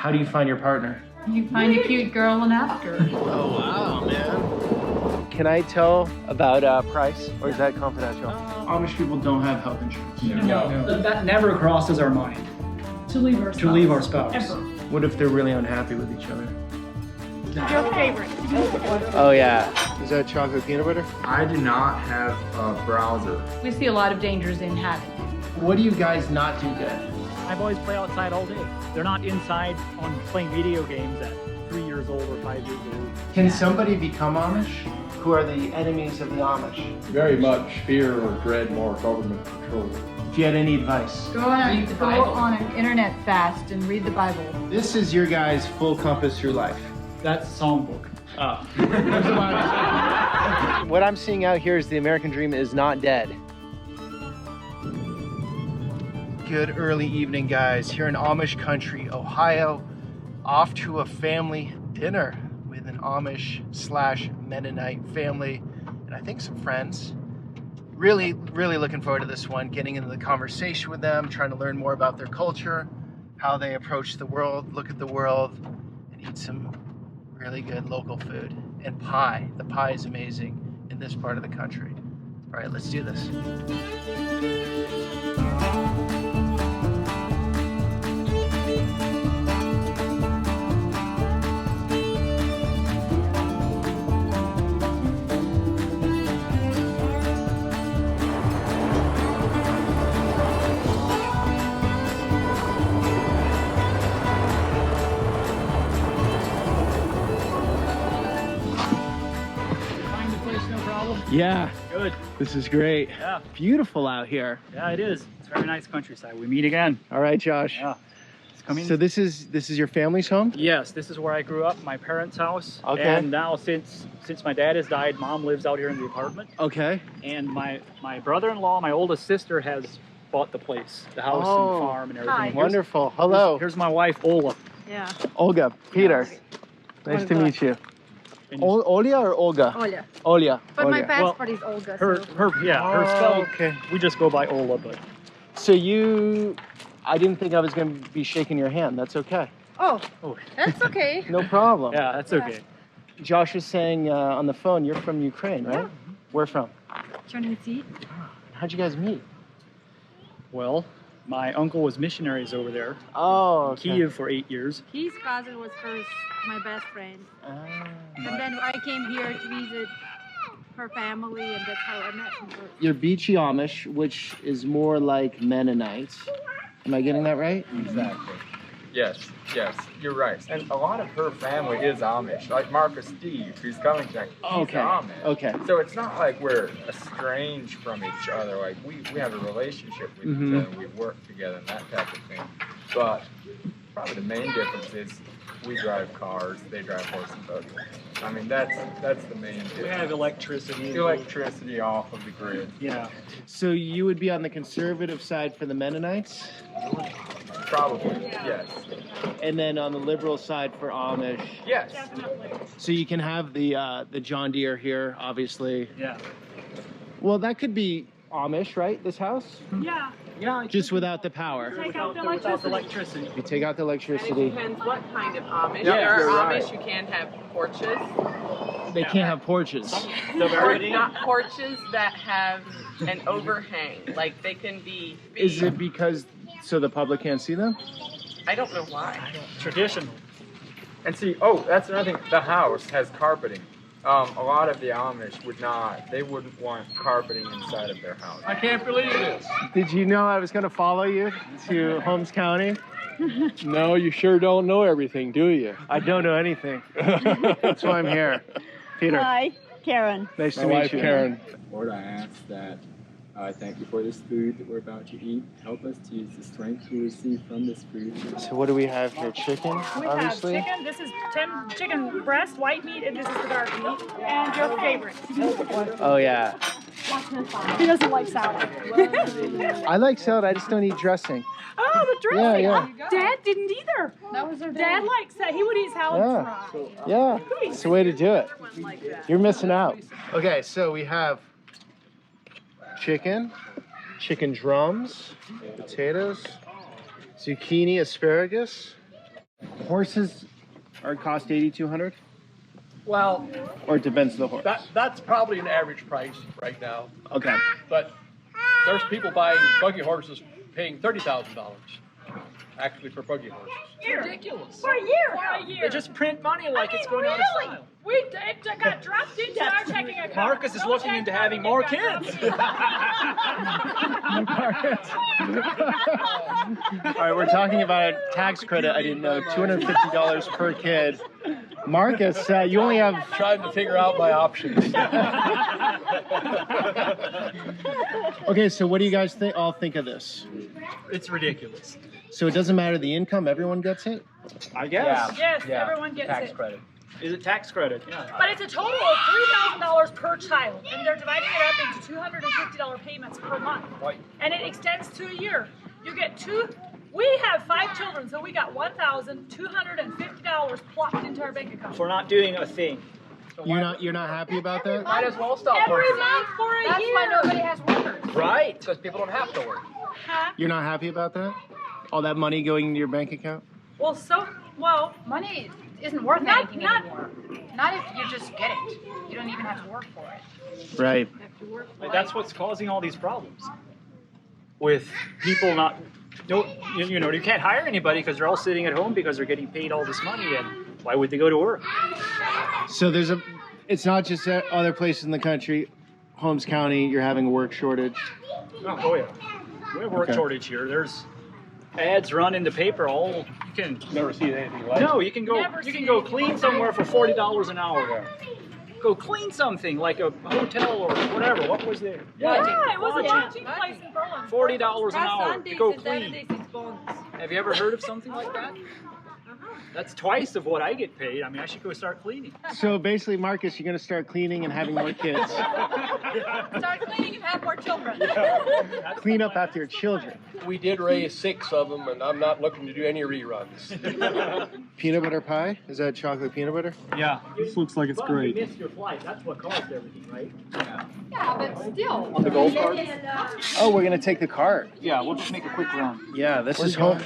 How do you find your partner? You find a cute girl and ask her. Oh, wow, man. Can I tell about price, or is that confidential? Amish people don't have health insurance. No. That never crosses our mind. To leave our spouse. To leave our spouse. Ever. What if they're really unhappy with each other? Your favorite. Oh, yeah. Is that chocolate peanut butter? I do not have a browser. We see a lot of dangers in having it. What do you guys not do good? My boys play outside all day. They're not inside on playing video games at 3 years old or 5 years old. Can somebody become Amish? Who are the enemies of the Amish? Very much fear or dread more government control. If you had any advice. Go on an internet fast and read the Bible. This is your guys' full compass through life. That's songbook. What I'm seeing out here is the American dream is not dead. Good early evening, guys. Here in Amish country, Ohio, off to a family dinner with an Amish/Mennonite family, and I think some friends. Really looking forward to this one, getting into the conversation with them, trying to learn more about their culture, how they approach the world, look at the world, and eat some really good local food. And pie. The pie is amazing in this part of the country. All right, let's do this. Find the place, no problem. Yeah, Good. this is great. Yeah. Beautiful out here. Yeah, it is. It's very nice countryside. We meet again. All right, Josh. Yeah. It's coming. So this is your family's home? Yes, this is where I grew up, my parents' house. Okay. And now since my dad has died, mom lives out here in the apartment. Okay. And my brother-in-law, my oldest sister, has bought the place, the house Oh. and farm and everything. Hi. Here's- Wonderful. Hello. Here's my wife, Ola. Yeah. Olga. Peter. Nice Olga. to meet you. And you- Olia or Olga? Olha. Olia. But my Olia. passport is Olga. her so. her spell. Oh, okay. We just go by Ola, but So I didn't think I was going to be shaking your hand. That's okay. Oh, oh that's okay. No problem. yeah, that's okay. Josh was saying on the phone, you're from Ukraine, right? Where from? Chernihiv. How'd you guys meet? Well, my uncle was missionaries over there, Oh, in okay. Kiev for 8 years. His cousin was first my best friend. Ah. And then I came here to visit her family, and that's how I met her. You're Beachy Amish, which is more like Mennonites. Am I getting that right? Exactly. Yes, you're right. And a lot of her family is Amish. Like Marcus Steve, who's coming tonight, he's Okay. Amish. Okay. So it's not like we're estranged from each other. Like we have a relationship with Mhm. each other. We work together and that type of thing. But probably the main difference is we drive cars, they drive horse and buggy. I mean, that's the main difference. We have electricity. Electricity off of the grid. Yeah. So you would be on the conservative side for the Mennonites, Probably, yes. and then on the liberal side for Amish. Yes. So you can have the John Deere here, obviously. Yeah. Well, that could be Amish, right? This house, Yeah. Yeah. just without the power. without the electricity. You take out the And it electricity. depends what kind of Amish. Yeah, there are you're Amish right. who can't have porches, They can't have porches. or not porches that have an overhang. Like they can be big. Is it because so the public can't see them? I don't know why. Traditional. And see, oh, that's another thing. The house has carpeting. A lot of the Amish they wouldn't want carpeting inside of their house. I can't believe this. Did you know I was going to follow you to Holmes County? No, you sure don't know everything, do you? I don't know anything. That's why I'm here. Peter, Hi, Karen. nice My to meet wife, you. Karen. Lord, I ask that thank you for this food that we're about to eat. Help us to use the strength we receive from this food. So what do we have here? Chicken, We obviously. have chicken. This is chicken breast, white meat, and this is the dark meat. And your favorite. Oh yeah. He doesn't like salad. I like salad. I just don't eat dressing. Oh, the dressing. Yeah. Dad didn't either. That was her Dad likes that. He would eat salad Yeah. dry. Yeah. It's the way to do it. You're missing out. Okay, so we have chicken drums, potatoes, zucchini, asparagus. horses are cost 8,200, Well, or it depends on the horse. that's probably an average price right now. Okay. But there's people buying buggy horses paying $30,000 actually for buggy horses. Ridiculous. For a year. They just print money like it's going out of style. It got dropped into our checking account. Marcus is looking into having more kids. All right, we're talking about a tax credit. I didn't know, $250 per kid. Marcus, you only have. Trying to figure out my options. Okay, so what do you guys all think of this? It's ridiculous. So it doesn't matter the income; everyone gets it. I guess. Yes, everyone gets Tax it. credit. Is it tax credit? Yeah. But it's a total of $3,000 per child, and they're dividing it up into $250 payments per month. Right. And it extends to a year. You get we have 5 children, so we got $1,250 plopped into our bank account. For not doing a thing. You're not happy about that? Might as well stop Every working. month for a That's year. why nobody has workers. Right. Because people don't have to work. Huh? You're not happy about that? All that money going into your bank account? Well, Money isn't worth Not- anything not- anymore. Not if you just get it. You don't even have to work for it. Right. You have to work for Like, it. that's what's causing all these problems. With people not, you know, you can't hire anybody because they're all sitting at home because they're getting paid all this money, and why would they go to work? So it's not just at other places in the country. Holmes County, you're having a work shortage. Oh yeah, we have work Okay. shortage here. There's ads run in the paper. You can Never seen anything like no, you can go clean somewhere for $40 an hour. Go clean something like a hotel or whatever. What was there? yeah, it was a Lodging. cheap place in Berlin. $40 an hour to go clean. Have you ever heard of something like that? That's twice of what I get paid. I mean, I should go start cleaning. So basically, Marcus, you're going to start cleaning and having more kids. Start cleaning and have more children. Clean up after your children. We did raise 6 of them, and I'm not looking to do any reruns. Peanut butter pie? Is that chocolate peanut butter? Yeah, This looks like it's but great. you missed your flight. That's what caused everything, right? Yeah, but still. On the golf cart? Oh, we're going to take the cart. Yeah, we'll just make a quick run. Yeah, this is Shop.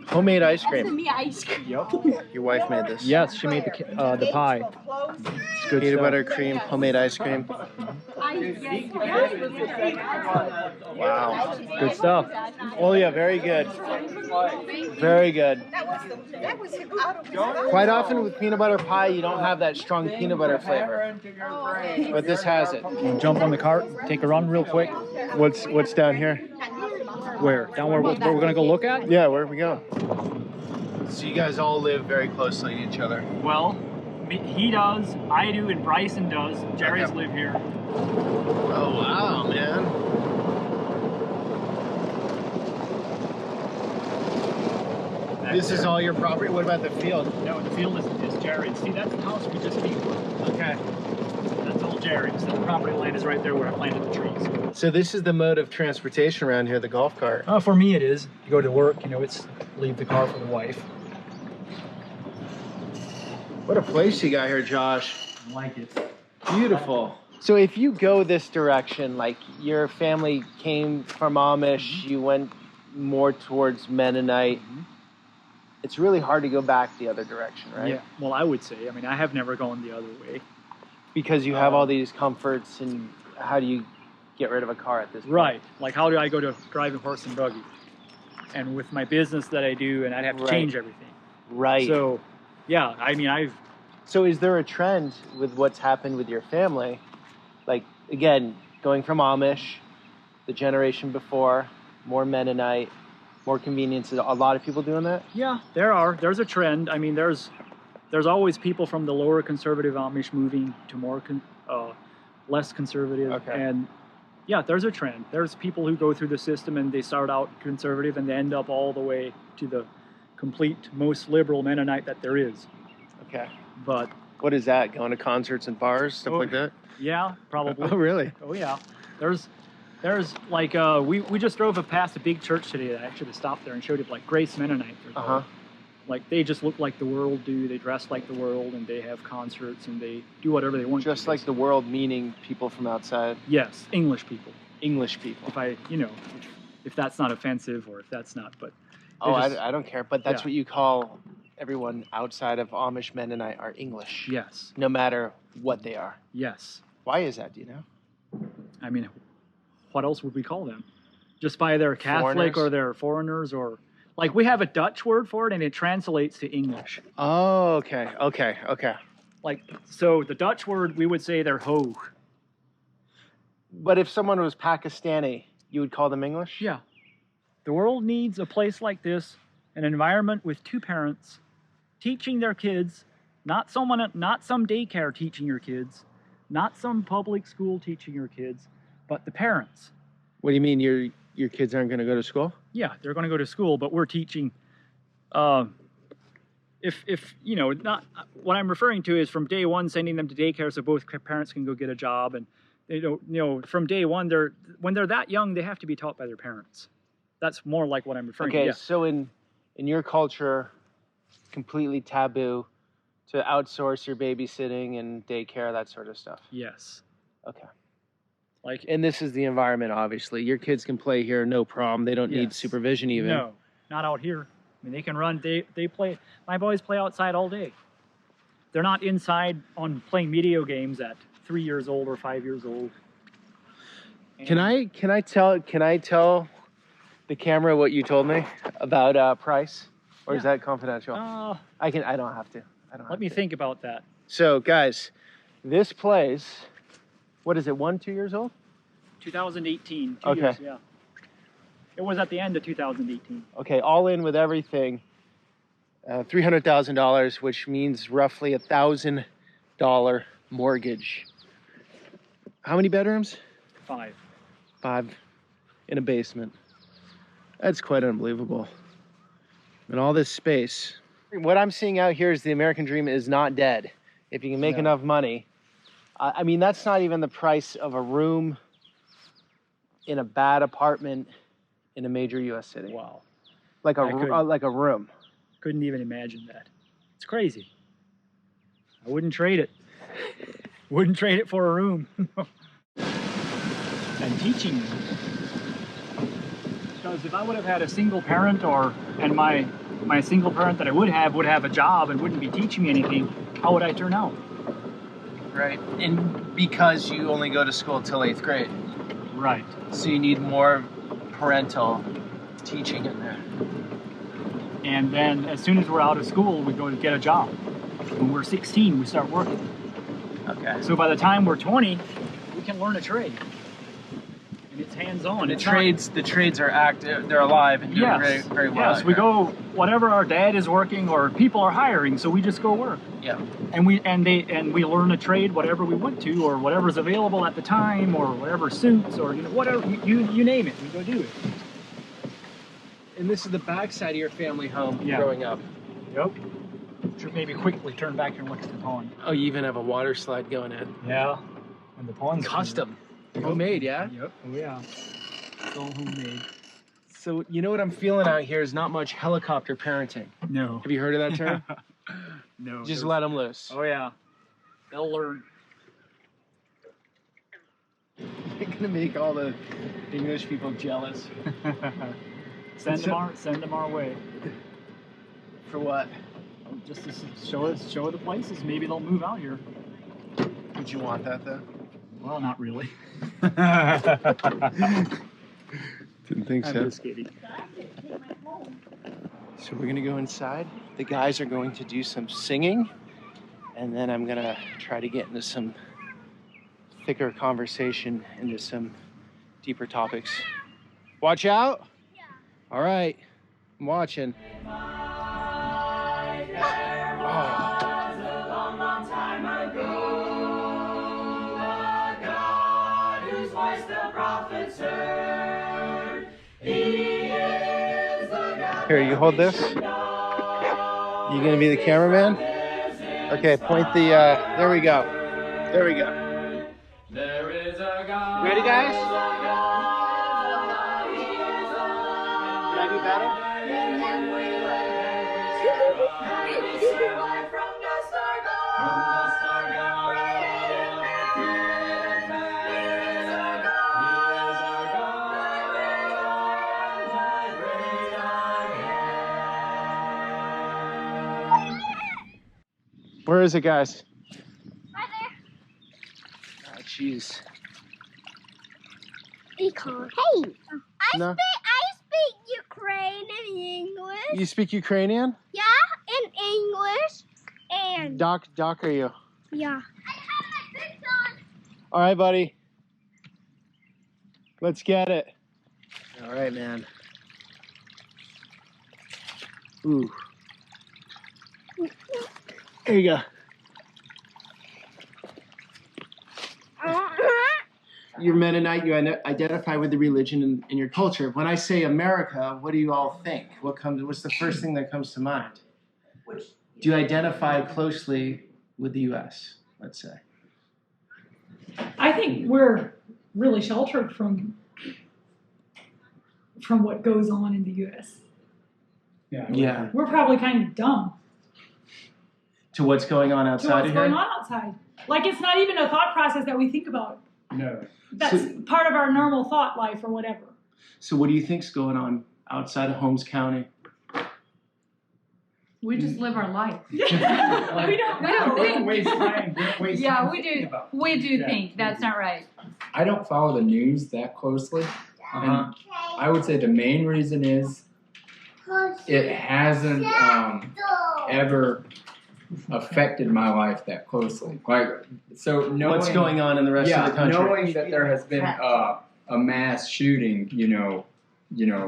homemade ice cream. Me ice cream. Yep. Your wife made this. Yes, she made the pie. It's good Peanut stuff. butter cream, homemade ice cream. Wow. Good stuff. Oh yeah, very good. Very good. Quite often with peanut butter pie, you don't have that strong peanut butter flavor, but this has it. Jump on the cart, take a run real quick. What's down here? Where? Down where we're gonna go look at? Yeah, where are we going? So you guys all live very closely to each other. Well, he does, I do, and Bryson does. Jerry's live here. Oh wow, man. This is all your property? What about the field? No, the field is Jerry's. See, that's the house we just came from. Okay. That's all Jerry's. The property line is right there where I planted the trees. So this is the mode of transportation around here, the golf cart. For me it is. You go to work, you know, it's leave the car for the wife. What a place you got here, Josh. I like it. Beautiful. So if you go this direction, like your family came from Amish, you went more towards Mennonite, it's really hard to go back the other direction, right? Yeah, well, I would say. I mean, I have never gone the other way. Because you have all these comforts, and how do you get rid of a car at this point? Right. Like, how do I go to driving horse and buggy? And with my business that I do, and I'd have to Right. change everything. Right. So, yeah, I mean, So is there a trend with what's happened with your family? Like, again, going from Amish, the generation before, more Mennonite, more convenience. A lot of people doing that? yeah, there's a trend. I mean, there's always people from the lower conservative Amish moving to more less conservative. Okay. And yeah, there's a trend. There's people who go through the system and they start out conservative and they end up all the way to the complete most liberal Mennonite that there is. Okay. But What is that? Going to concerts and bars, stuff like that? yeah, probably. Oh, really? Oh yeah. There's like we just drove past a big church today that actually stopped there and showed it, like Grace Mennonite. Uh-huh. Like they just look like the world do. They dress like the world and they have concerts and they do whatever they want. Just to, like the world, meaning people from outside. yes, English people. English people. If that's not offensive or if that's not, but Oh, just- I don't care. But that's yeah. what you call everyone outside of Amish Mennonite are English. Yes. No matter what they are. Yes. Why is that, do you know? I mean, what else would we call them? Just by their Catholic Foreigners? or their foreigners, or like we have a Dutch word for it and it translates to English. Oh, okay. Like, so the Dutch word, we would say they're ho. But if someone was Pakistani, you would call them English? Yeah. The world needs a place like this, an environment with two parents teaching their kids, not some daycare teaching your kids, not some public school teaching your kids, but the parents. What do you mean your kids aren't going to go to school? Yeah, they're going to go to school, but we're teaching. If you know, not what I'm referring to is from day one sending them to daycare so both parents can go get a job, and they don't, you know, from day one when they're that young they have to be taught by their parents. That's more like what I'm referring to. Okay, Yeah. so in your culture, completely taboo to outsource your babysitting and daycare, that sort of stuff. Yes. Okay. Like, And this is the environment, obviously. Your kids can play here, no problem. They don't need Yes. supervision even. no, not out here. I mean, they can run. They play. My boys play outside all day. They're not inside on playing video games at 3 years old or 5 years old. Can I tell the camera what you told me about price, or is that confidential? I don't have to. Let me think about that. So guys, this place, what is it? 2 years old? 2018. Okay. Years, yeah. It was at the end of 2018. Okay, all in with everything, $300,000, which means roughly $1,000 mortgage. How many bedrooms? 5. 5 in a basement. That's quite unbelievable. And all this space. What I'm seeing out here is the American dream is not dead. If you can make enough money. I mean, that's not even the price of a room in a bad apartment in a major U.S. city. Wow. Like a room. Couldn't even imagine that. It's crazy. I wouldn't trade it. Wouldn't trade it for a room. And teaching. Because if I would have had a single parent and my single parent that I would have a job and wouldn't be teaching me anything, how would I turn out? Right. And because you only go to school till 8th grade. Right. So you need more parental teaching in there. And then as soon as we're out of school, we go to get a job. When we're 16, we start working. Okay. So by the time we're 20, we can learn a trade. And it's hands-on. The trades are active, they're alive and doing very, very well. Yes, we go, whatever our dad is working or people are hiring, so we just go work. Yeah. And we learn a trade, whatever we want to, or whatever's available at the time, or whatever suits, or whatever, you name it, we go do it. And this is the backside of your family home growing up. Yep. Should maybe quickly turn back here and look at the pond. Oh, you even have a water slide going in. Yeah. And the pond's custom. Homemade, yeah? Yep. Oh yeah. It's all homemade. So you know what I'm feeling out here is not much helicopter parenting. No. Have you heard of that term? No. Just let them loose. Oh yeah. They'll learn. You're gonna make all the English people jealous. Send them our way. For what? Just to show the places. Maybe they'll move out here. Would you want that though? Well, not really. Didn't think so. I'm just kidding. So we're gonna go inside. The guys are going to do some singing, and then I'm gonna try to get into some thicker conversation, into some deeper topics. Watch out! Yeah. All right, I'm watching. Here, you hold this. You gonna be the cameraman? Okay, point the, there we go. There we go. Ready, guys? Can I do better? Where is it, guys? Right there. Oh, jeez. Econ. Hey, No. I speak Ukrainian and English. You speak Ukrainian? Yeah, in English and Doc are you? yeah. I have my boots on. All right, buddy. Let's get it. All right, man. Ooh. There you go. You're Mennonite, you identify with the religion in your culture. When I say America, what do you all think? What's the first thing that comes to mind? Do you identify closely with the U.S., let's say? I think we're really sheltered from what goes on in the U.S. Yeah. We're probably kind of dumb To what's going on to outside what's of here? going on outside. Like, it's not even a thought process that we think about. No. That's part of our normal thought life or whatever. So what do you think's going on outside of Holmes County? We just live our life. We don't know. Yeah, we do. We do think that's not right. I don't follow the news that closely. And I would say the main reason is it hasn't ever affected my life that closely. Like, so knowing What's going on in the rest of the country? knowing that there has been a mass shooting,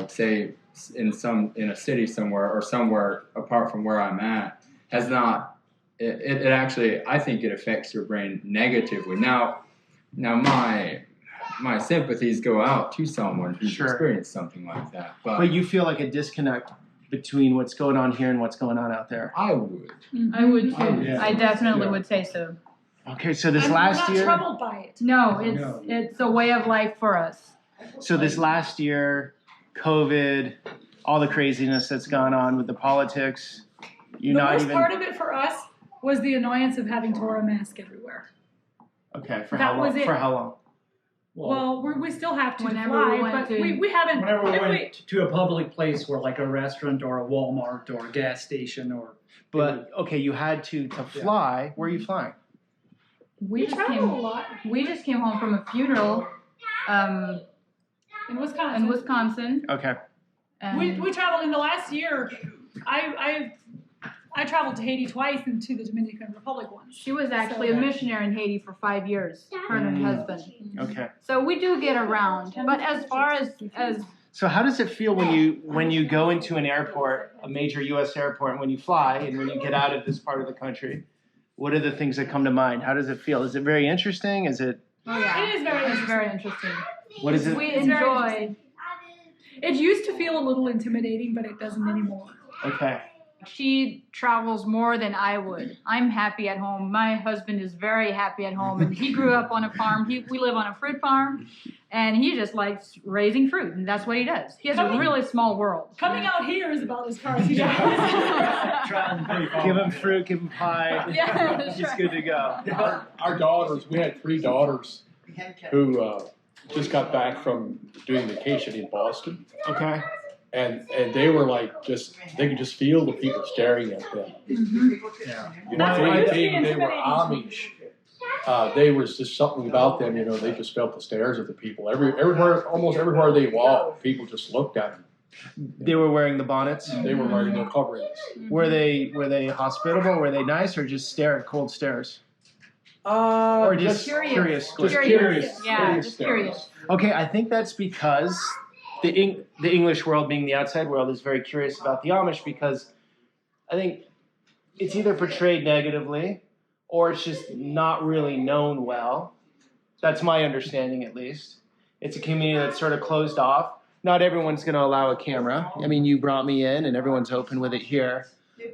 say in a city somewhere or somewhere apart from where I'm at, has not. It actually, I think it affects your brain negatively. Now my sympathies go out to someone who's Sure. experienced something like that. But you feel like a disconnect between what's going on here and what's going on out there. I would. I would too. Yeah. I definitely would say so. Okay, so this I'm last not year, troubled by it. No, it's a way of life for us. so this last year, COVID, all the craziness that's gone on with the politics, The worst part of it for us was the annoyance of having to wear a mask everywhere. Okay, for That how long? was it. For how long? Well, we still have to Whenever fly, we went but to- we haven't. Whenever we if went to a public place where like a restaurant or a Walmart or a gas station or But okay, you had to fly. Where are you flying? we travel a lot We just came home from a funeral in Wisconsin. in Wisconsin. Okay. And We traveled in the last year. I traveled to Haiti twice and to the Dominican Republic once. she was actually a missionary in Haiti for 5 years, her and her husband. Okay. So we do get around. But as far as So how does it feel when you go into an airport, a major U.S. airport, and when you fly and when you get out of this part of the country? What are the things that come to mind? How does it feel? Is it very interesting? Is it? oh yeah, It is very it's very interesting. What is it? We It's very enjoy. It used to feel a little intimidating, but it doesn't anymore. Okay. She travels more than I would. I'm happy at home. My husband is very happy at home, and he grew up on a farm. We live on a fruit farm, and he just likes raising fruit, and that's what he does. He has a really small world. Coming out here is about as far as he does. traveling pretty far. Give him fruit, give him pie. Yeah, that's He's right. good to go. Our daughters, we had 3 daughters who just got back from doing vacation in Boston. Okay. And they were like they could just feel the people staring at them. That's what used to be They were intimidating. Amish. They was just something about them, they just felt the stares of the people. Almost everywhere they walked, people just looked at them. They were wearing the bonnets. They were wearing their coverings. Were they hospitable? Were they nice, or just cold stares? Or just curious? Just curious. Yeah, just curious. Okay, I think that's because the English world, being the outside world, is very curious about the Amish, because I think it's either portrayed negatively or it's just not really known well. That's my understanding, at least. It's a community that's sort of closed off. Not everyone's going to allow a camera. I mean, you brought me in, and everyone's open with it here.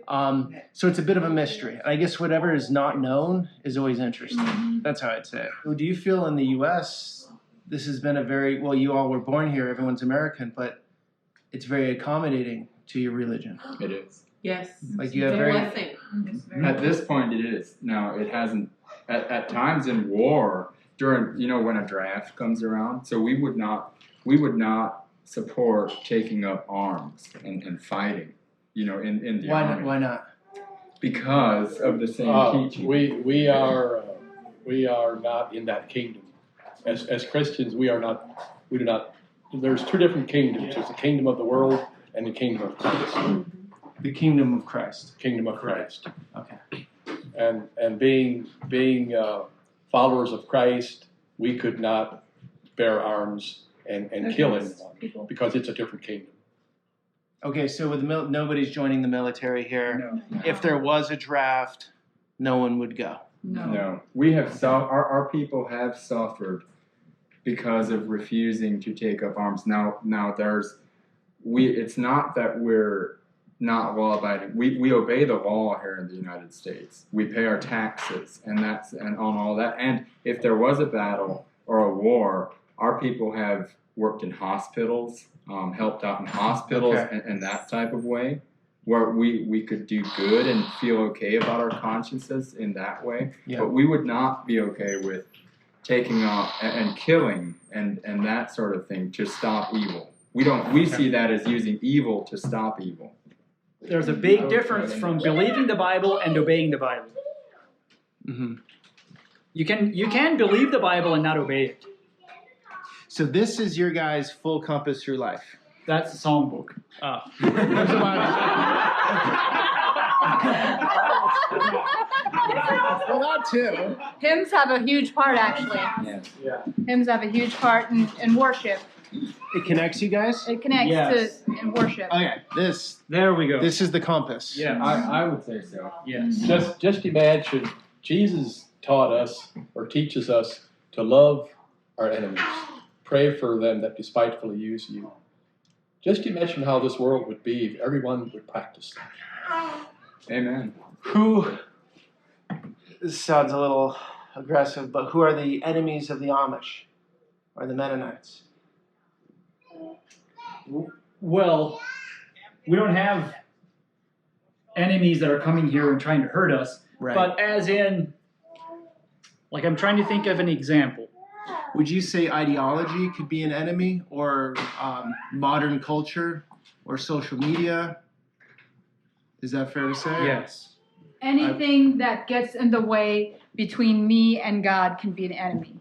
So it's a bit of a mystery. I guess whatever is not known is always interesting. That's how I'd say it. Do you feel in the U.S., this has been you all were born here, everyone's American, but it's very accommodating to your religion? It is. Yes. Like you have At this point, it is. Now, it hasn't. At times in war, during when a draft comes around, so we would not support taking up arms and fighting. In the army. Why not? because of the same teaching. We are not in that kingdom. As Christians, we do not. There's two different kingdoms. There's the kingdom of the world and the kingdom of Christ. The kingdom of Christ. Kingdom of Christ. Okay. And being followers of Christ, we could not bear arms and kill anyone because it's a different kingdom. Okay, so with nobody's joining the military here. No. If there was a draft, no one would go. No, we have our people have suffered because of refusing to take up arms. Now it's not that we're not law abiding. We obey the law here in the United States. We pay our taxes and on all that. And if there was a battle or a war, our people have worked in hospitals, helped out in hospitals and that type of way, where we could do good and feel okay about our consciences in that way. Yeah. But we would not be okay with taking off and killing and that sort of thing to stop evil. We see that as using evil to stop evil. There's a big difference from believing the Bible and obeying the Bible. Mm-hmm. You can believe the Bible and not obey it. So this is your guys' full compass through life. That's the song book. Well, not two. Hymns have a huge part, actually. Yes. Yeah. Hymns have a huge part in worship. It connects you guys? It connects Yes. to in worship. Okay, There we go. this is the compass. Yes. I would say so. Yes. Just imagine, Jesus taught us or teaches us to love our enemies, pray for them that despitefully use you. Just imagine how this world would be if everyone would practice that. Amen. This sounds a little aggressive, but who are the enemies of the Amish or the Mennonites? Well, we don't have enemies that are coming here and trying to hurt us. Right. But as in, like, I'm trying to think of an example. Would you say ideology could be an enemy, or modern culture, or social media? Is that fair to say? Yes. Anything that gets in the way between me and God can be an enemy.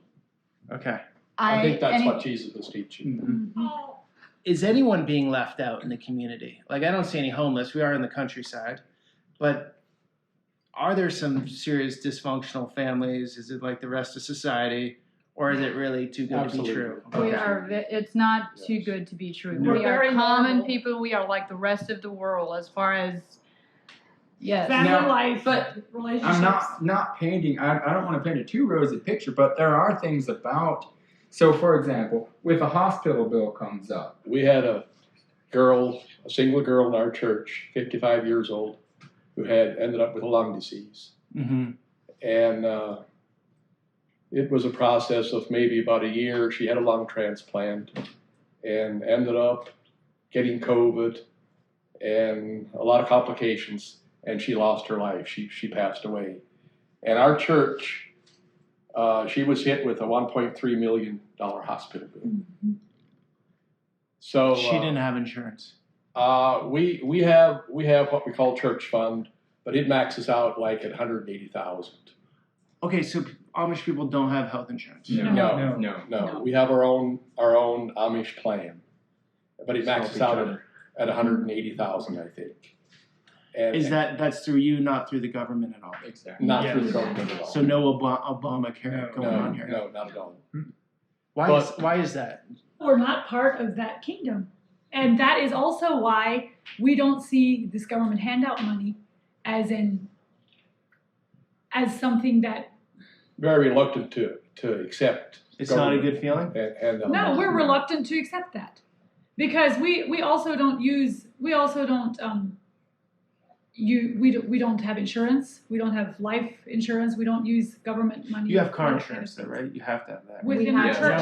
Okay. I think that's what Jesus was teaching. Is anyone being left out in the community? Like, I don't see any homeless. We are in the countryside. But are there some serious dysfunctional families? Is it like the rest of society? Or is it really too good to be true? It's not too good to be true. We're We are very common normal. people. We are like the rest of the world as far as, yes. Family Now, life, but relationships. I'm not painting, I don't want to paint a too rosy picture, but there are things about, so for example, if a hospital bill comes up. We had a single girl in our church, 55 years old, who had ended up with a lung disease. Mm-hmm. And it was a process of maybe about a year. She had a lung transplant and ended up getting COVID and a lot of complications, and she lost her life. She passed away. And our church, she was hit with a $1.3 million hospital bill. Mm-hmm. So She didn't have insurance. we have what we call church fund, but it maxes out like at $180,000. Okay, so Amish people don't have health insurance. No. We have our own Amish plan, but it maxes out at $180,000, I think. And That's through you, not through the government at all? Exactly. not through the government at all. So no Obamacare going on here? No, not at all. Why is that? We're not part of that kingdom. And that is also why we don't see this government handout money as something that. Very reluctant to accept. It's not a good feeling? No, we're reluctant to accept that. Because we also don't have insurance. We don't have life insurance. We don't use government money. You have car insurance, though, right? You have to have that. Within our church.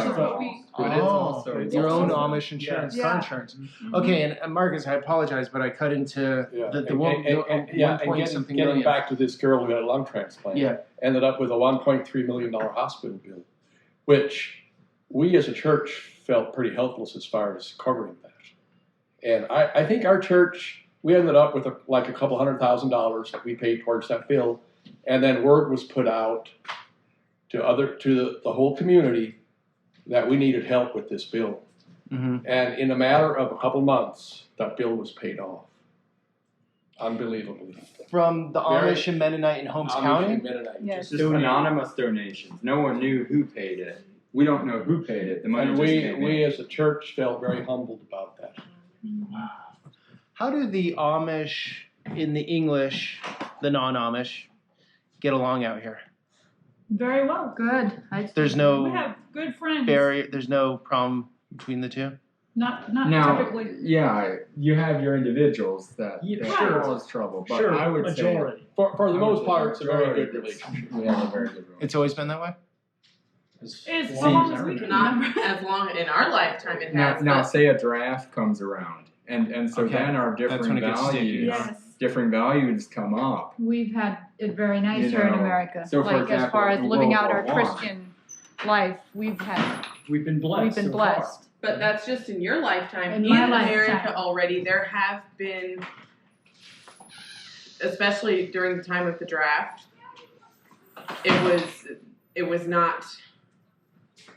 But it's also your own Amish insurance, car insurance. Okay, and Marcus, I apologize, but I cut into the one point something getting million. back to this girl who had a lung transplant. Yeah. Ended up with a $1.3 million hospital bill, which we as a church felt pretty helpless as far as covering that. And I think our church we ended up with like a couple $100,000 that we paid towards that bill, and then word was put out to the whole community that we needed help with this bill. Mm-hmm. And in a matter of a couple months, that bill was paid off. Unbelievably. From the Very- Amish and Mennonite in Holmes Amish County? and Mennonite. Yes. Just anonymous donations. No one knew who paid it. We don't know who paid it. The money And just came we in. as a church felt very humbled about that. How do the Amish in the English, the non-Amish, get along out here? Very well. Good. There's We no have good friends. barrier, there's no problem between the two? Not Now, typically. yeah, you have your individuals that Yeah, sure. cause trouble, but Sure, I would majority. For the I most would part, say it's a very good majority, relationship. we have a very good relationship. It's always been that way? It's Seems so long as we every- can Not remember. as long in our lifetime it Now, has. now but say a draft comes around, and so Okay. then our That's different when it gets sticky. Yes. different values come up. We've had it very nice You here in know, America. so for like as example, far as in living World out our War I, Christian life, we've We've been blessed. been so far. blessed. But that's just in your lifetime. In In my America lifetime. already, there have been, especially during the time of the draft, it was not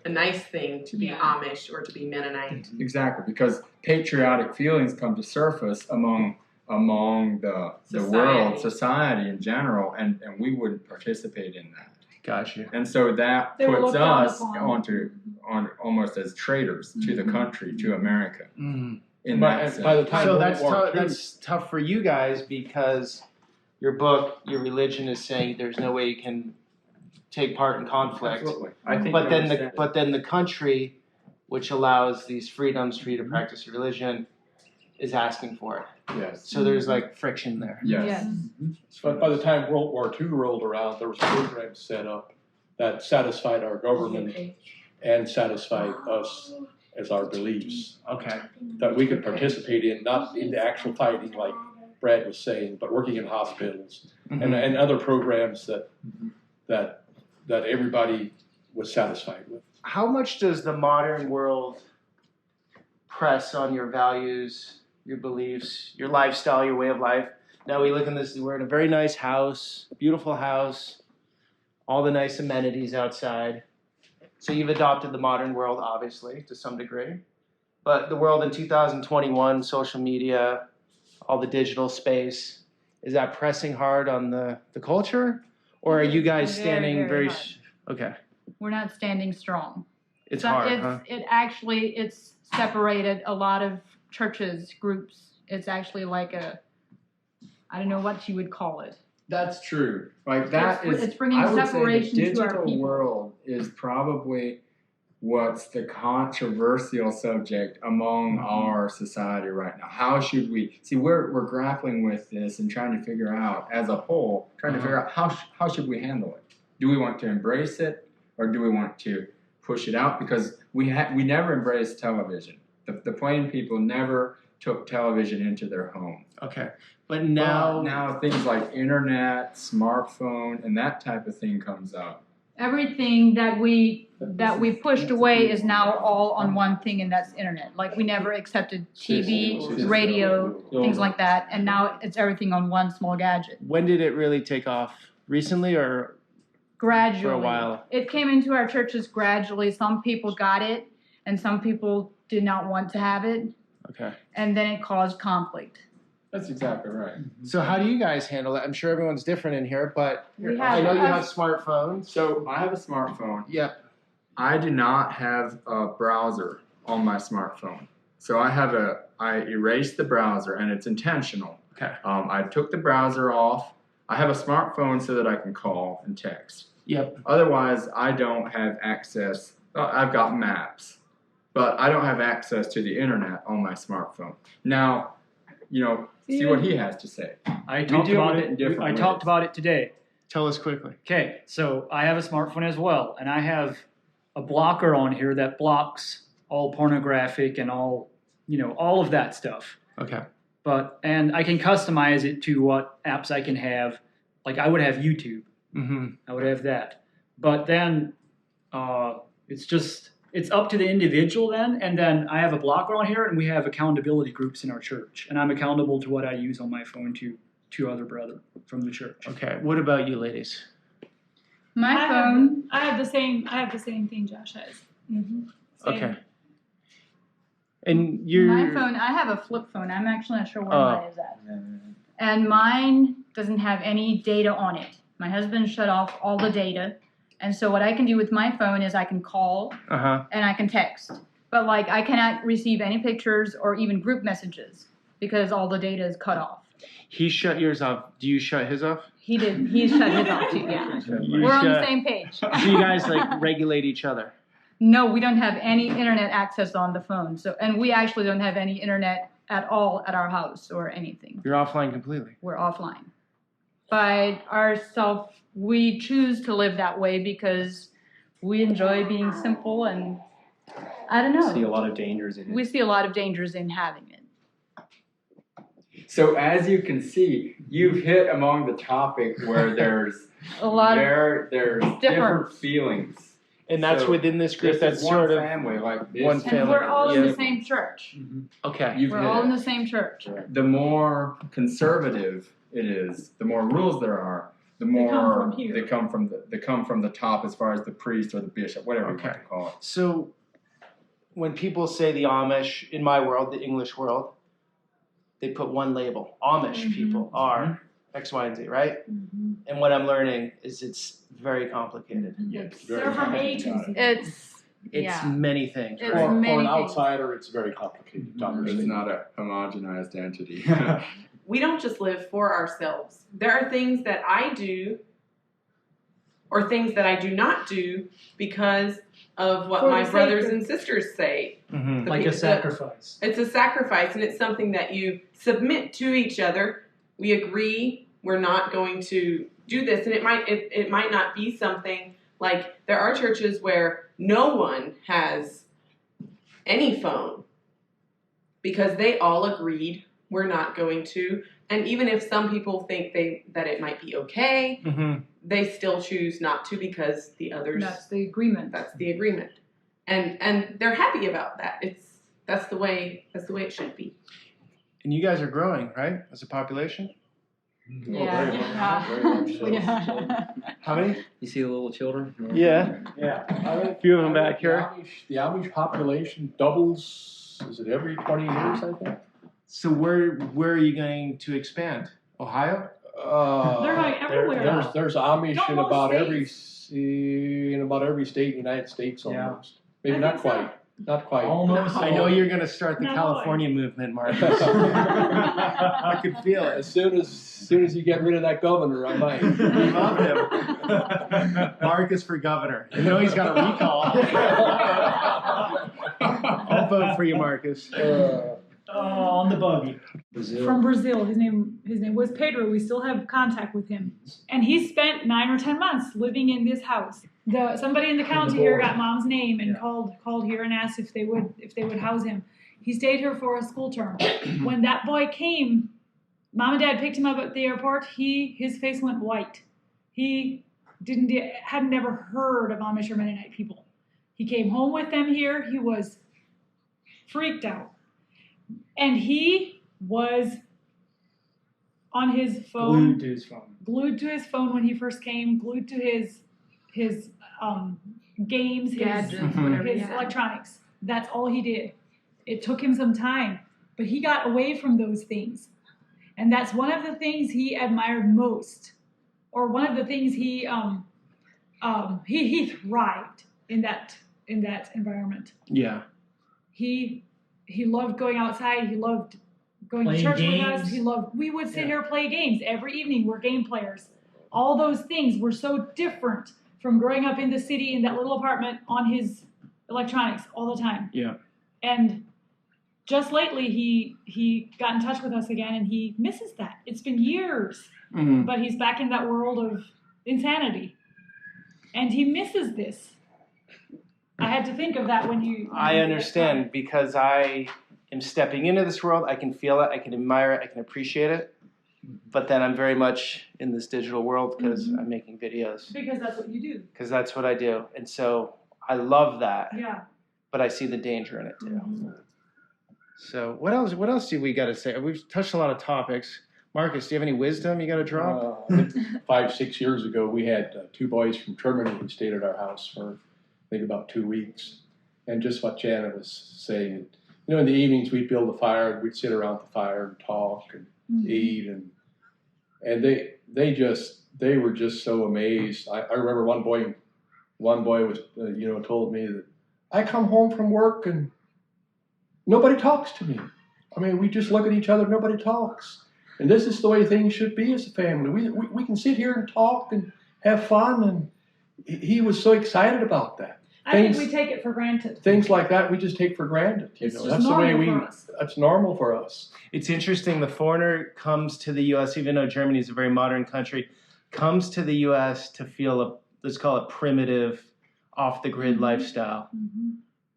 a nice thing to be Yeah. Amish or to be Mennonite. Exactly, because patriotic feelings come to surface among the world, society in general, and we wouldn't participate in that. Gotcha. And so that They were puts looked down us upon. on almost as traitors to the country, to America. Mm-hmm. In By- that sense. by the time So World that's War tough. II That's tough for you guys because your book, your religion is saying there's no way you can take part in conflict. Absolutely. I think But you then understand. the country, which allows these freedoms for you to practice your religion, is asking for it. Yes. So there's like friction there. Yes. But by the time World War II rolled around, there was programs set up that satisfied our government and satisfied us as our beliefs. Okay. That we could participate in, not in the actual fighting like Brad was saying, but working in hospitals Mhm. and other programs that everybody was satisfied with. How much does the modern world press on your values, your beliefs, your lifestyle, your way of life? Now we look in this, we're in a very nice house, beautiful house, all the nice amenities outside. So you've adopted the modern world, obviously, to some degree. But the world in 2021, social media, all the digital space, is that pressing hard on the culture? Or are you guys Very, standing very very, hard. okay. We're not standing strong. It's So hard, it's, huh? It's separated a lot of churches, groups. It's actually like I don't know what you would call it. That's true. Like that It's- is. it's bringing I would separation say the to our digital people. world is probably what's the controversial subject among our society right now. How should we see? We're grappling with this and trying to figure out, as a whole, trying to figure out how should we handle it. Do we want to embrace it, or do we want to push it out? Because we never embraced television. The plain people never took television into their home. Okay. But now, Now things like internet, smartphone, and that type of thing comes up. Everything that we pushed away is now all on one thing, and that's internet. Like we never accepted TV, radio, things like that, and now it's everything on one small gadget. when did it really take off? Recently or Gradually, for a while? it came into our churches gradually. Some people got it, and some people did not want to have it, Okay. and then it caused conflict. That's exactly right. So how do you guys handle it? I'm sure everyone's different in here, but We I know you have- have smartphones. So I have a smartphone. Yep. I do not have a browser on my smartphone. So I erased the browser, and it's intentional. Okay. I took the browser off. I have a smartphone so that I can call and text. Yep. Otherwise, I don't have access. I've got maps, but I don't have access to the internet on my smartphone. Now, see what he has to say. I We talked deal about with it. in different I ways. talked about it today. Tell us quickly. Okay, so I have a smartphone as well, and I have a blocker on here that blocks all pornographic and all of that stuff. Okay. And I can customize it to what apps I can have. Like I would have YouTube. Mm-hmm. I would have that. But then it's it's up to the individual then. And then I have a block on here, and we have accountability groups in our church, and I'm accountable to what I use on my phone to other brethren from the church. Okay. What about you, ladies? My phone. I have the same thing Josh has. Same. Okay. And your My phone, I have a flip phone. I'm actually not sure where mine is at. And mine doesn't have any data on it. My husband shut off all the data. And so what I can do with my phone is I can call and I can text. But like I cannot receive any pictures or even group messages because all the data is cut off. He shut yours off. Do you shut his off? He did. He shut his off too, yeah. We're on the same page. So you guys like regulate each other? No, we don't have any internet access on the phone. So, and we actually don't have any internet at all at our house or anything. You're offline completely. We're offline. By ourselves, we choose to live that way because we enjoy being simple, and I don't know. See a lot of dangers in it. We see a lot of dangers in having it. So as you can see, you've hit among the topic where there's a lot there's different feelings. And that's So within this group. this That's is one sort of family, like this. one family. And we're all in Yeah. the same church. Okay. You've We're hit all it. in the same church. The more conservative it is, the more rules there are, the more come from here. they come from the top as far as the priest or the bishop, whatever you want to call it. So when people say the Amish, in my world, the English world, they put one label. Amish people are X, Y, and Z, right? And what I'm learning is it's very complicated. They're from A to Z. It's It's many things. It's right? many For an things. outsider, it's very complicated to understand. It's not a homogenized entity. We don't just live for ourselves. There are things that I do or things that I do not do because of what For my the brothers sake of- and sisters say. Mhm. The Like pe- a sacrifice. It's a sacrifice, and it's something that you submit to each other. We agree we're not going to do this, and it might not be something like there are churches where no one has any phone because they all agreed we're not going to. And even if some people think that it might be okay, they still choose not to because the others. That's the agreement. That's the agreement, and they're happy about that. That's the way it should be. And you guys are growing, right? As a population? Yeah. Very much so. Yeah. How many? You see the little children? Yeah. A few of them back here. The Amish population doubles, is it every 20 years, I think? So where are you going to expand? Ohio? They're going everywhere. There's Amish in Almost about states. every state in the United States Yeah. almost. Maybe I not think so. quite. Not quite. Almost. I know you're going to start the No. California movement, Marcus. I could feel it. As soon as you get rid of that governor, I might. We love him. Marcus for governor. You know he's got a recall. I'll vote for you, Marcus. On the buggy. From Brazil. His name was Pedro. We still have contact with him, and he spent 9 or 10 months living in this house. Somebody in the county here got mom's name and called here and asked if they would house him. He stayed here for a school term. When that boy came, mom and dad picked him up at the airport. His face went white. He had never heard of Amish or Mennonite people. He came home with them here. He was freaked out. And he was on his phone, glued to his phone when he first came, glued to his games, Gadgets, his yeah. electronics. That's all he did. It took him some time, but he got away from those things. And that's one of the things he admired most, or one of the things he thrived in that environment. Yeah. He loved going outside. He loved going Playing to church games. with us. We would sit here play games every evening. We're game players. All those things were so different from growing up in the city in that little apartment on his electronics all the time. Yeah. And just lately, he got in touch with us again, and he misses that. It's been years, but he's back in that world of insanity, and he misses this. I had to think of that when you. I understand because I am stepping into this world. I can feel it. I can admire it. I can appreciate it. But then I'm very much in this digital world because I'm making videos. Because that's what you do. Because that's what I do. And so I love that. Yeah. but I see the danger in it too. So what else do we got to say? We've touched a lot of topics. Marcus, do you have any wisdom you got to drop? 5-6 years ago, we had 2 boys from Germany who stayed at our house for, I think, about 2 weeks. And just what Janet was saying, in the evenings we'd build a fire, we'd sit around the fire and talk and eat, and they were just so amazed. I remember one boy was told me that I come home from work and nobody talks to me. I mean, we just look at each other, nobody talks. And this is the way things should be as a family. We can sit here and talk and have fun, and he was so excited about that. I think we take it for granted. Things like that we just take for granted. It's just that's the way that's normal for us. It's interesting. The foreigner comes to the U.S., even though Germany is a very modern country, comes to the U.S. to feel let's call it primitive, off-the-grid lifestyle.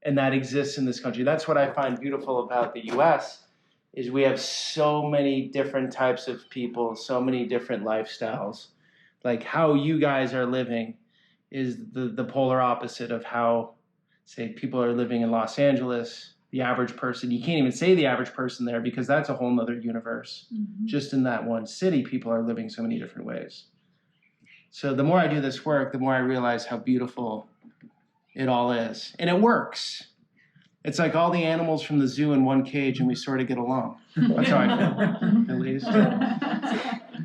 And that exists in this country. That's what I find beautiful about the U.S. is we have so many different types of people, so many different lifestyles. Like how you guys are living is the polar opposite of how, say, people are living in Los Angeles. The average person, you can't even say the average person there because that's a whole nother universe. Just in that one city, people are living so many different ways. So the more I do this work, the more I realize how beautiful it all is. And it works. It's like all the animals from the zoo in one cage and we sort of get along. That's how I feel, at least.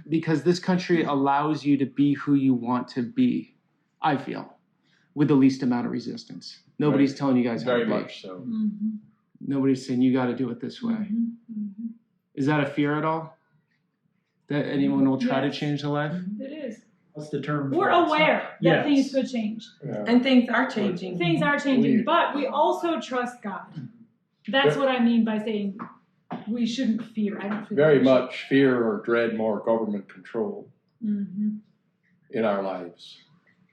Because this country allows you to be who you want to be, I feel, with the least amount of resistance. Nobody's telling you guys how to be. Very much so. Nobody's saying you got to do it this way. Is that a fear at all? That anyone will try to change their life? It is. What's the term? We're aware that things could change. And things are changing. Things are changing, but we also trust God. That's what I mean by saying we shouldn't fear. I don't feel very much fear or dread more government control in our lives.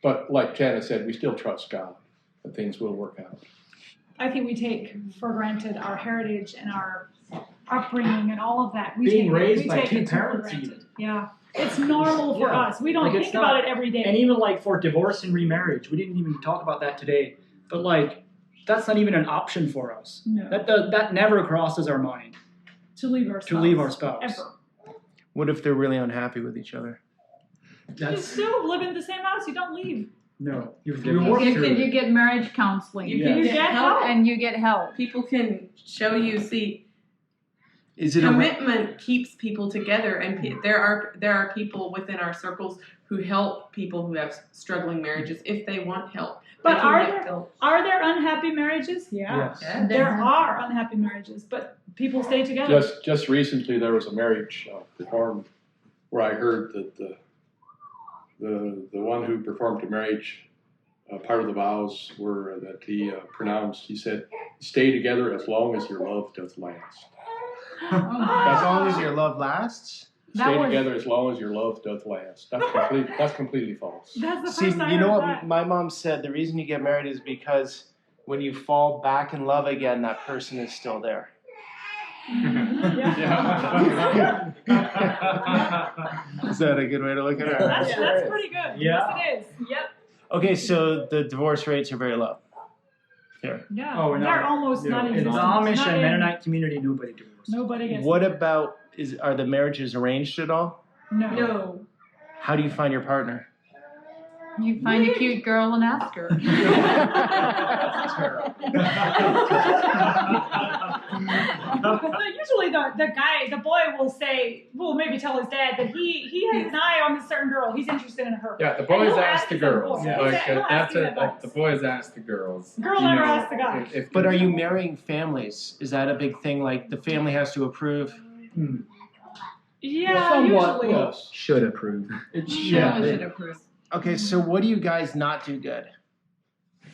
But like Janet said, we still trust God that things will work out. I think we take for granted our heritage and our upbringing and all of that. Being raised by 2 parents even. Yeah. It's normal for us. We don't think about it every day. And even like for divorce and remarriage, we didn't even talk about that today. But like, that's not even an option for us. No. That never crosses our mind. To leave our spouse. Ever. What if they're really unhappy with each other? You still live in the same house. You don't leave. No. You get marriage counseling. You get help. And you get help. People can show you, Is it commitment keeps people together, and there are people within our circles who help people who have struggling marriages if they want help. But are there unhappy marriages? Yeah. Yes. There are unhappy marriages, but people stay together. Just recently there was a marriage performed where I heard that the one who performed the marriage, part of the vows were that he pronounced. He said, "Stay together as long as your love doth last." As long as your love lasts? Stay together as long as your love doth last. That's completely false. That's the See, first time you know I what heard that. my mom said? The reason you get married is because when you fall back in love again, that person is still there. Is that a good way to look at it? That's pretty good. Yeah. Yes, it is. Yep. Okay, so the divorce rates are very low. Here. Yeah. Oh, no. They're almost In the non-existent. Amish Not and in- Mennonite community, nobody divorces. Nobody gets What about are the marriages arranged at all? No. How do you find your partner? You find a cute girl and ask her. Usually the boy will maybe tell his dad that he has an eye on this certain girl. He's interested in her. Yeah, the And boys he'll ask the his girls. boy. Like, He'll ask that's him it. Like, the advice. boys ask the girls. Girl You never know, asks the guy. But are you marrying families? Is that a big thing? Like the family has to approve? Yeah, Somewhat, usually. yes. Should approve. Should approve. Okay, so what do you guys not do good?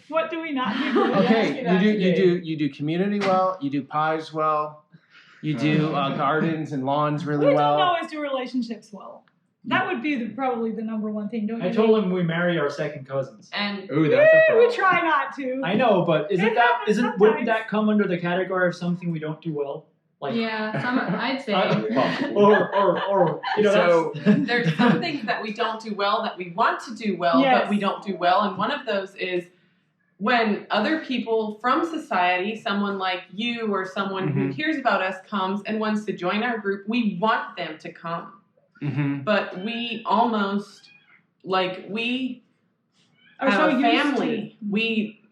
What do we not do? Okay, you do community well, you do pies well, you do gardens and lawns really We well. don't always do relationships well. That would be probably the number one thing. Don't I you told think? him we marry our second cousins. And Ooh, that's a problem. We try not to. I know, but It happens wouldn't sometimes. that come under the category of something we don't do well? Like Yeah, I'd say. or you know, So- there's some things that we don't do well that we want to do well, Yes. but we don't do well. And one of those is when other people from society, someone like you or someone who hears about us comes and wants to join our group, we want them to come. But we almost, like, we Are have so a used family. We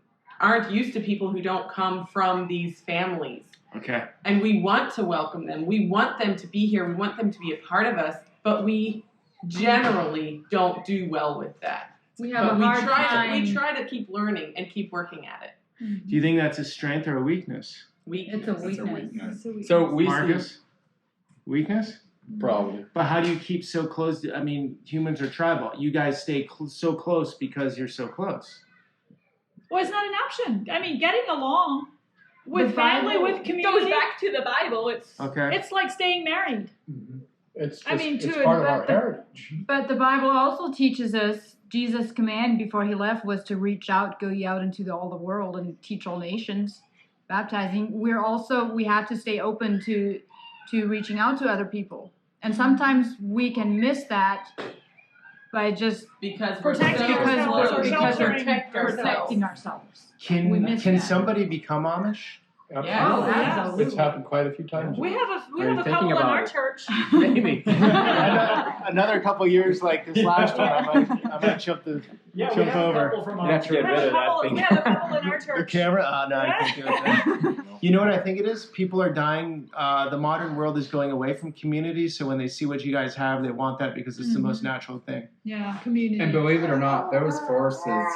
aren't used to people who don't come from these families. Okay. And we want to welcome them. We want them to be here. We want them to be a part of us. But we generally don't do well with that. We have But a hard time. we try to keep learning and keep working at it. Do you think that's a strength or a weakness? It's a weakness. So we Marcus? Weakness? Probably. But how do you keep so close? I mean, humans are tribal. You guys stay so close because you're so close. Well, it's not an option. I mean, getting along with The family, Bible with community. Goes back to the Bible. It's Okay. It's like staying married. It's I mean, it's to part of it, our but heritage. But the Bible also teaches us, Jesus' command before he left was to reach out, go ye out into all the world and teach all nations, baptizing. We have to stay open to reaching out to other people. And sometimes we can miss that by just Because Protecting we're so ourselves close. or Because we're sheltering protecting ourselves. We Can miss can that. somebody become Amish? Yeah. Oh, absolutely. It's happened quite a few times. We have a Are you couple thinking in about our it? church. Maybe. another couple years like this last one, I might jump over. we have a couple from You have to We get have rid a of that couple. thing. We have a couple in our The church. camera? Oh, no, I can't do it. You know what I think it is? People are dying. The modern world is going away from community. So when they see what you guys have, they want that because it's the most natural thing. Yeah, community. And believe it or not, those forces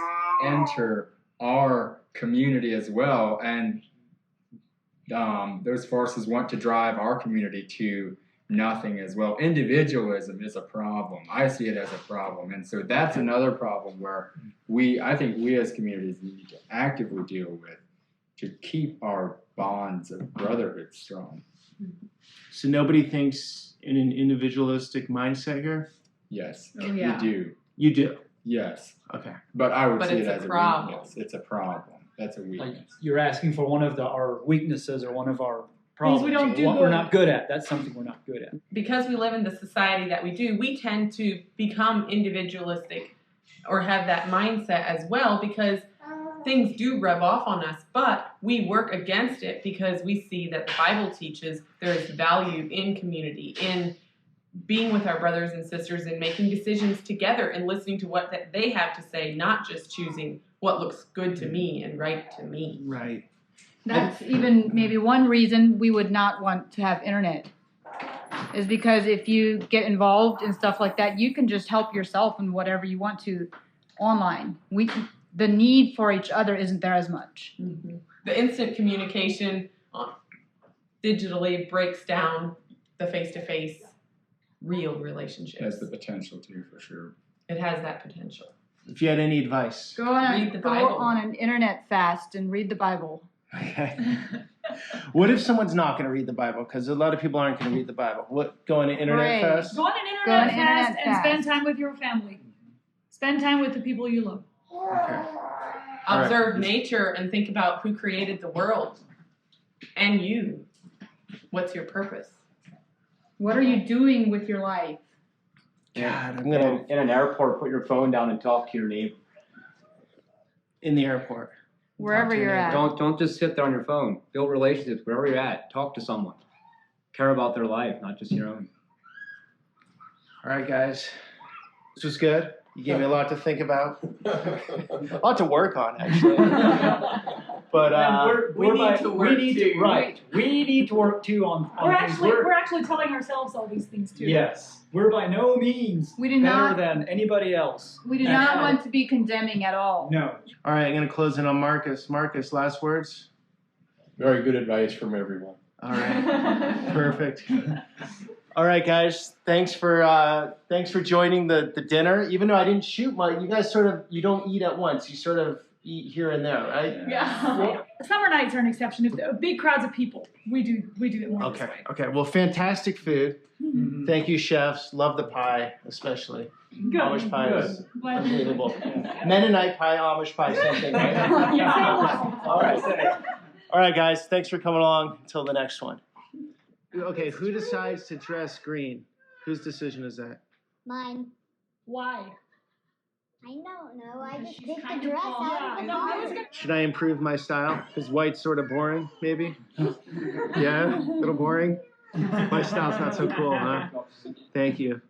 enter our community as well, and those forces want to drive our community to nothing as well. Individualism is a problem. I see it as a problem, and so that's another problem where I think we as communities need to actively deal with to keep our bonds of brotherhood strong. So nobody thinks in an individualistic mindset here? Yes, Oh, yeah. we do. You do? Yes, Okay. but I would But see it's it a as a problem. weakness. It's a problem. That's a Like weakness. you're asking for one of our weaknesses or one of our problems. we don't or do what we're good. not good at. That's something we're not good at. Because we live in the society that we do, we tend to become individualistic or have that mindset as well because things do rub off on us, but we work against it because we see that the Bible teaches there is value in community, in being with our brothers and sisters and making decisions together and listening to what that they have to say, not just choosing what looks good to me and right to me. Right. That's even maybe one reason we would not want to have internet. Is because if you get involved in stuff like that, you can just help yourself in whatever you want to online. The need for each other isn't there as much. The instant communication digitally breaks down the face-to-face real relationships. Has the potential to, for sure. It has that potential. If you had any advice. Go Read the Bible. on an internet fast and read the Bible. Okay. What if someone's not going to read the Bible? Because a lot of people aren't going to read the Bible. What? Go on an internet Right. fast? Go on an Go on internet an fast internet and fast. spend time with your family. Spend time with the people you love. Okay. All right. Observe nature and think about who created the world and you. What's your purpose? What are you doing with your life? God, I'm gonna In an airport, put your phone down and talk to your neighbor. in the airport. Wherever you're at. Don't just sit there on your phone. Build relationships wherever you're at. Talk to someone. Care about their life, not just your own. All right, guys. This was good. You gave me a lot to think about. A lot to work on, actually. But And we need to work too. Right. We need to work too on things. We're actually telling ourselves all these things too. Yes. We're by no means We do better not- than anybody else. We do And- not want to be condemning at all. No. all right, I'm gonna close in on Marcus. Marcus, last words. Very good advice from everyone. All right. Perfect. All right, guys. Thanks for joining the dinner. Even though I didn't shoot you guys you don't eat at once. You sort of eat here and there, right? Yeah. Summer nights are an exception. If there are big crowds of people, we do it more this Okay. way. Okay. Well, fantastic food. Thank you, chefs. Love the pie, especially. Good. Amish pie is Glad- unbelievable. Mennonite pie, Amish pie, same thing, right? All right. All right, guys. Thanks for coming along. Until the next one. Okay, who decides to dress green? Whose decision is that? Mine. Why? I don't know. I just She's picked the kind of dress tall. out of the No, I was closet. gonna. Should I improve my style? Is white sort of boring, maybe? Yeah, a little boring? My style's not so cool, huh? Thank you.